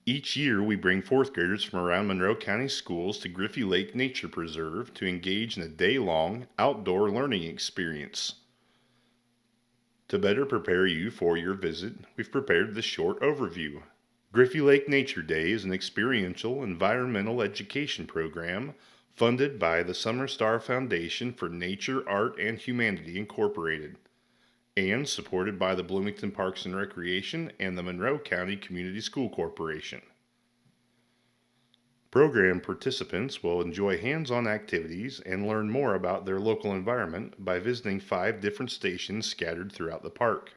Each year, we bring fourth graders from around Monroe County schools to Griffy Lake Nature Preserve to engage in a day-long outdoor learning experience. To better prepare you for your visit, we've prepared this short overview. Griffy Lake Nature Day is an experiential environmental education program funded by the Summer Star Foundation for Nature, Art, and Humanity Incorporated, and supported by the Bloomington Parks and Recreation and the Monroe County Community School Corporation. Program participants will enjoy hands-on activities and learn more about their local environment by visiting 5 different stations scattered throughout the park.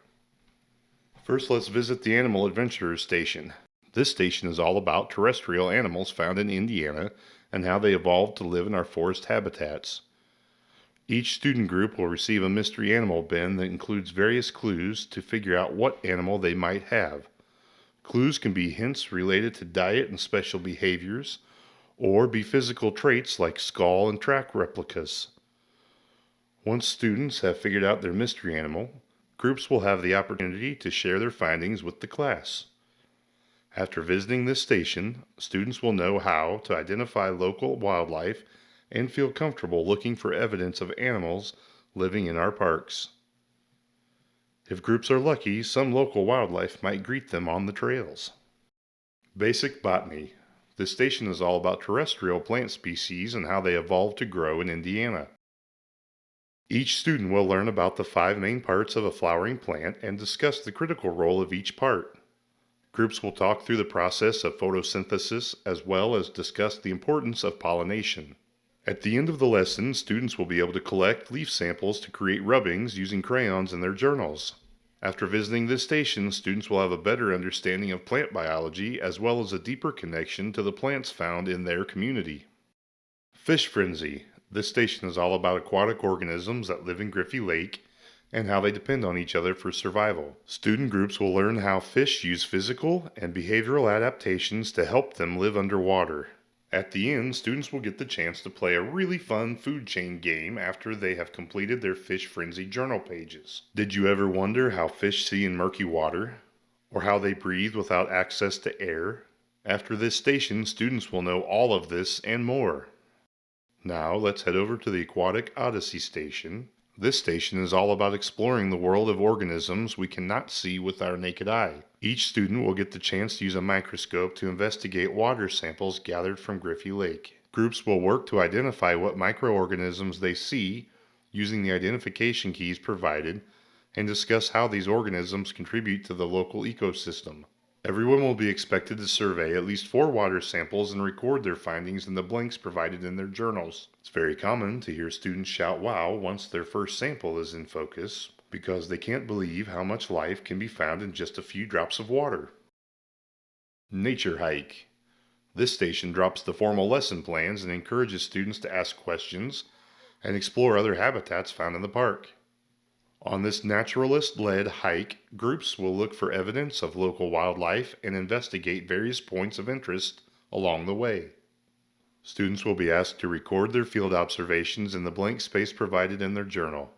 First, let's visit the Animal Adventurers Station. This station is all about terrestrial animals found in Indiana and how they evolved to live in our forest habitats. Each student group will receive a mystery animal bin that includes various clues to figure out what animal they might have. Clues can be hints related to diet and special behaviors, or be physical traits like skull and track replicas. Once students have figured out their mystery animal, groups will have the opportunity to share their findings with the class. After visiting this station, students will know how to identify local wildlife and feel comfortable looking for evidence of animals living in our parks. If groups are lucky, some local wildlife might greet them on the trails. Basic Botany. This station is all about terrestrial plant species and how they evolved to grow in Indiana. Each student will learn about the 5 main parts of a flowering plant and discuss the critical role of each part. Groups will talk through the process of photosynthesis as well as discuss the importance of pollination. At the end of the lesson, students will be able to collect leaf samples to create rubbings using crayons in their journals. After visiting this station, students will have a better understanding of plant biology as well as a deeper connection to the plants found in their community. Fish Frenzy. This station is all about aquatic organisms that live in Griffy Lake and how they depend on each other for survival. Student groups will learn how fish use physical and behavioral adaptations to help them live underwater. At the end, students will get the chance to play a really fun food chain game after they have completed their Fish Frenzy journal pages. Did you ever wonder how fish see in murky water? Or how they breathe without access to air? After this station, students will know all of this and more. Now, let's head over to the Aquatic Odyssey station. This station is all about exploring the world of organisms we cannot see with our naked eye. Each student will get the chance to use a microscope to investigate water samples gathered from Griffy Lake. Groups will work to identify what microorganisms they see using the identification keys provided and discuss how these organisms contribute to the local ecosystem. Everyone will be expected to survey at least 4 water samples and record their findings in the blanks provided in their journals. It's very common to hear students shout wow once their first sample is in focus because they can't believe how much life can be found in just a few drops of water. Nature Hike. This station drops the formal lesson plans and encourages students to ask questions and explore other habitats found in the park. On this naturalist-led hike, groups will look for evidence of local wildlife and investigate various points of interest along the way. Students will be asked to record their field observations in the blank space provided in their journal.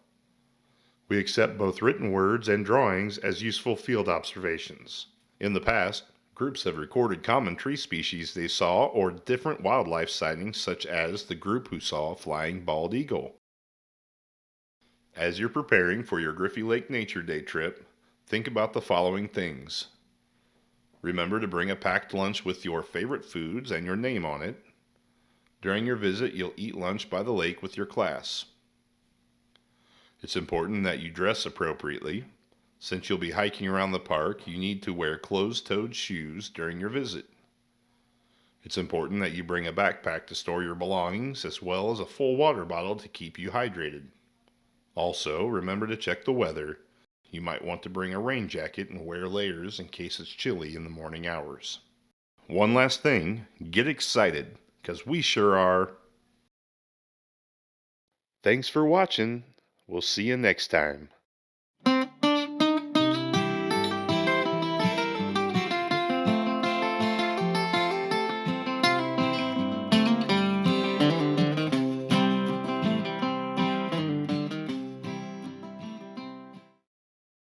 We accept both written words and drawings as useful field observations. In the past, groups have recorded common tree species they saw or different wildlife sightings, such as the group who saw a flying bald eagle. As you're preparing for your Griffy Lake Nature Day trip, think about the following things. Remember to bring a packed lunch with your favorite foods and your name on it. During your visit, you'll eat lunch by the lake with your class. It's important that you dress appropriately. Since you'll be hiking around the park, you need to wear closed-toed shoes during your visit. It's important that you bring a backpack to store your belongings as well as a full water bottle to keep you hydrated. Also, remember to check the weather. You might want to bring a rain jacket and wear layers in case it's chilly in the morning hours. One last thing, get excited, because we sure are. Thanks for watching. We'll see you next time.